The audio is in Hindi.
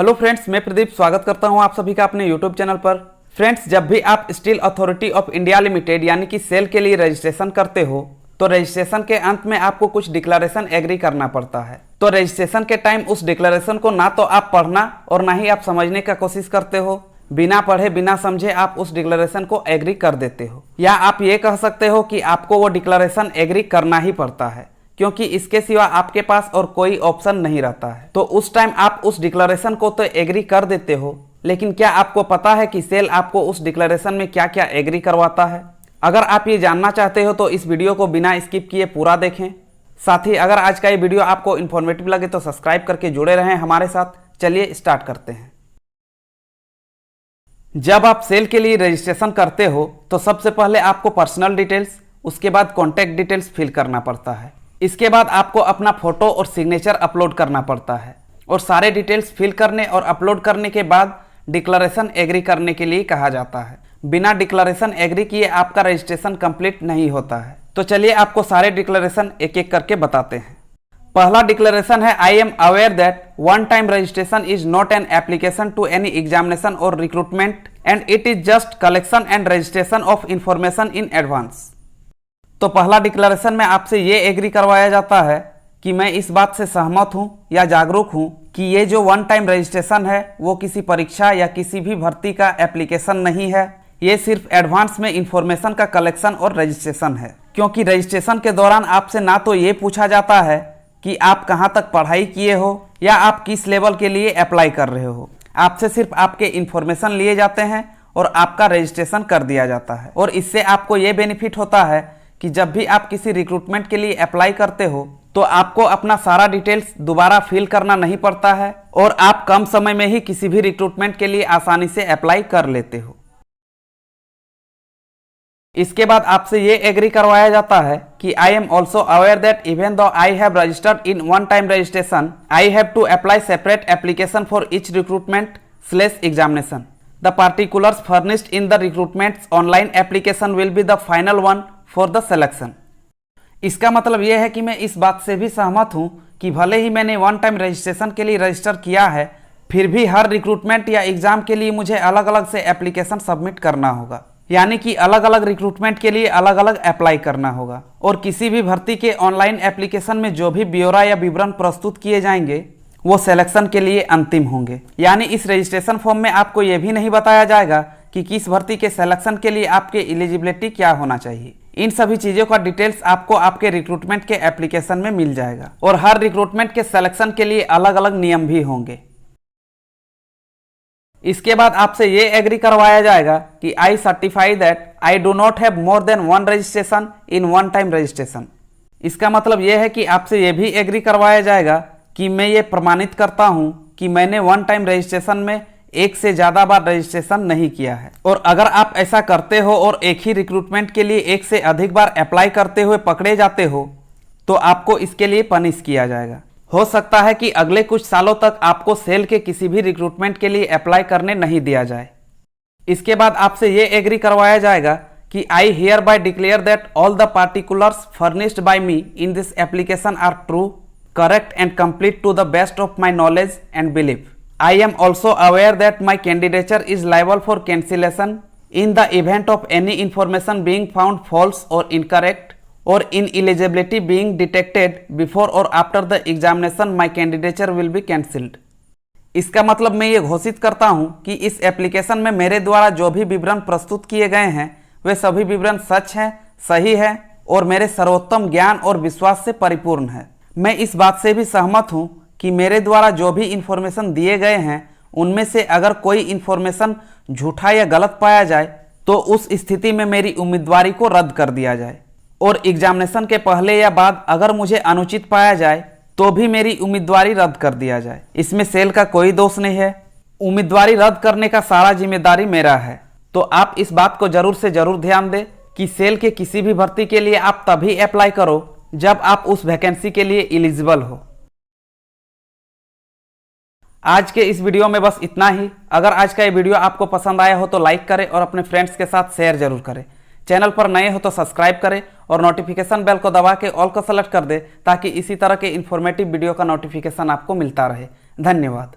हेलो फ्रेंड्स, मैं प्रदीप स्वागत करता हूं आप सभी का अपने यूट्यूब चैनल पर। फ्रेंड्स, जब भी आप steel authority of India limited यानी कि सेल के लिए रजिस्ट्रेशन करते हो तो रजिस्ट्रेशन के अंत में आपको कुछ डिक्लेरेशन एग्री करना पड़ता है। तो रजिस्ट्रेशन के टाइम उस डिक्लेरेशन को ना तो आप पढ़ना और ना ही आप समझने का कोशिश करते हो। बिना पढ़े बिना समझे आप उस डिक्लेरेशन को एग्री कर देते हो, या आप ये कह सकते हो कि आपको वो डिक्लेरेशन एग्री करना ही पड़ता है, क्योंकि इसके सिवा आपके पास और कोई ऑप्शन नहीं रहता है। तो उस टाइम आप उस डिक्लेरेशन को तो एग्री कर देते हो, लेकिन क्या आपको पता है कि सेल आपको उस डिक्लेरेशन में क्या क्या एग्री करवाता है? अगर आप ये जानना चाहते हो तो इस वीडियो को बिना स्किप किए पूरा देखें। साथ ही अगर आज का ये वीडियो आपको इन्फॉर्मेटिव लगे तो सब्सक्राइब करके जुड़े रहें हमारे साथ। चलिए स्टार्ट करते हैं। जब आप सेल के लिए रजिस्ट्रेशन करते हो तो सबसे पहले आपको पर्सनल डिटेल्स, उसके बाद कॉन्टैक्ट डिटेल्स फिल करना पड़ता है। इसके बाद आपको अपना फोटो और सिग्नेचर अपलोड करना पड़ता है, और सारे डिटेल्स फिल करने और अपलोड करने के बाद डिक्लेरेशन एग्री करने के लिए कहा जाता है। बिना डिक्लेरेशन एग्री किए आपका रजिस्ट्रेशन कंप्लीट नहीं होता है। तो चलिए आपको सारे डिक्लेरेशन एक एक करके बताते हैं। पहला डिक्लेरेशन है, I am aware that one time registration is not an application to any examination और recruitment and it is just collection and registration of information in advance. तो पहला डिक्लेरेशन में आपसे ये एग्री करवाया जाता है कि मैं इस बात से सहमत हूँ या जागरूक हूँ कि ये जो वन टाइम रजिस्ट्रेशन है वो किसी परीक्षा या किसी भी भर्ती का एप्लीकेशन नहीं है। ये सिर्फ एडवांस में इंफॉर्मेशन का कलेक्शन और रजिस्ट्रेशन है, क्योंकि रजिस्ट्रेशन के दौरान आपसे ना तो ये पूछा जाता है कि आप कहाँ तक पढ़ाई किए हो या आप किस लेवल के लिए अप्लाई कर रहे हो। आपसे सिर्फ आपके इंफॉर्मेशन लिए जाते हैं और आपका रजिस्ट्रेशन कर दिया जाता है। और इससे आपको ये बेनिफिट होता है कि जब भी आप किसी रिक्रूटमेंट के लिए अप्लाई करते हो तो आपको अपना सारा डिटेल्स दोबारा फिल करना नहीं पड़ता है, और आप कम समय में ही किसी भी रिक्रूटमेंट के लिए आसानी से अप्लाई कर लेते हो। इसके बाद आपसे ये एग्री करवाया जाता है कि I am also aware that even though I have registered in one time registration I have to apply separate application for each recruitment / examination. The particulars furnished in the recruitments online application will be the final one for the selection. इसका मतलब यह है कि मैं इस बात से भी सहमत हूं कि भले ही मैंने वन टाइम रजिस्ट्रेशन के लिए रजिस्टर किया है, फिर भी हर रिक्रूटमेंट या एग्जाम के लिए मुझे अलग अलग से एप्लीकेशन सबमिट करना होगा, यानी कि अलग अलग रिक्रूटमेंट के लिए अलग अलग अप्लाई करना होगा। और किसी भी भर्ती के ऑनलाइन एप्लीकेशन में जो भी ब्यौरा या विवरण प्रस्तुत किए जाएंगे वो सिलेक्शन के लिए अंतिम होंगे। यानी इस रजिस्ट्रेशन फॉर्म में आपको यह भी नहीं बताया जाएगा कि किस भर्ती के सिलेक्शन के लिए आपके एलिजिबिलिटी क्या होना चाहिए। इन सभी चीजों का डिटेल्स आपको आपके रिक्रूटमेंट के एप्लीकेशन में मिल जाएगा, और हर रिक्रूटमेंट के सिलेक्शन के लिए अलग अलग नियम भी होंगे। इसके बाद आपसे ये एग्री करवाया जाएगा कि I certify that I do not have more than one registration in one time registration. इसका मतलब यह है कि आपसे ये भी एग्री करवाया जाएगा कि मैं ये प्रमाणित करता हूं कि मैंने वन टाइम रजिस्ट्रेशन में एक से ज़्यादा बार रजिस्ट्रेशन नहीं किया है। और अगर आप ऐसा करते हो और एक ही रिक्रूटमेंट के लिए एक से अधिक बार अप्लाई करते हुए पकड़े जाते हो तो आपको इसके लिए पनिश किया जाएगा। हो सकता है कि अगले कुछ सालों तक आपको सेल के किसी भी रिक्रूटमेंट के लिए अप्लाई करने नहीं दिया जाए। इसके बाद आपसे ये एग्री करवाया जाएगा कि I hereby declare that all the particulars furnished by me in this application are true, correct and complete to the best of my knowledge and belief. I am also aware that my candidature is liable for cancellation in the event of any information being found false or incorrect or ineligibility being detected before or after the examination. My candidature will be cancelled. इसका मतलब मैं ये घोषित करता हूँ कि इस एप्लीकेशन में मेरे द्वारा जो भी विवरण प्रस्तुत किए गए हैं वे सभी विवरण सच हैं, सही है और मेरे सर्वोत्तम ज्ञान और विश्वास से परिपूर्ण है। मैं इस बात से भी सहमत हूँ कि मेरे द्वारा जो भी इंफॉर्मेशन दिए गए हैं उनमें से अगर कोई इंफॉर्मेशन झूठा या गलत पाया जाए तो उस स्थिति में मेरी उम्मीदवारी को रद्द कर दिया जाए, और एग्जामिनेशन के पहले या बाद अगर मुझे अनुचित पाया जाए तो भी मेरी उम्मीदवारी रद्द कर दिया जाए। इसमें सेल का कोई दोष नहीं है। उम्मीदवारी रद्द करने का सारा जिम्मेदारी मेरा है। तो आप इस बात को जरूर से जरूर ध्यान दें कि सेल के किसी भी भर्ती के लिए आप तभी अप्लाई करो जब आप उस वैकेंसी के लिए एलिजिबल हो। आज के इस वीडियो में बस इतना ही। अगर आज का ये वीडियो आपको पसंद आया हो तो लाइक करें और अपने फ्रेंड्स के साथ शेयर जरूर करें। चैनल पर नए हो तो सब्सक्राइब करें और नोटिफिकेशन बेल को दबा के ऑल को सेलेक्ट कर दें ताकि इसी तरह के इन्फॉर्मेटिव वीडियो का नोटिफिकेशन आपको मिलता रहे। धन्यवाद।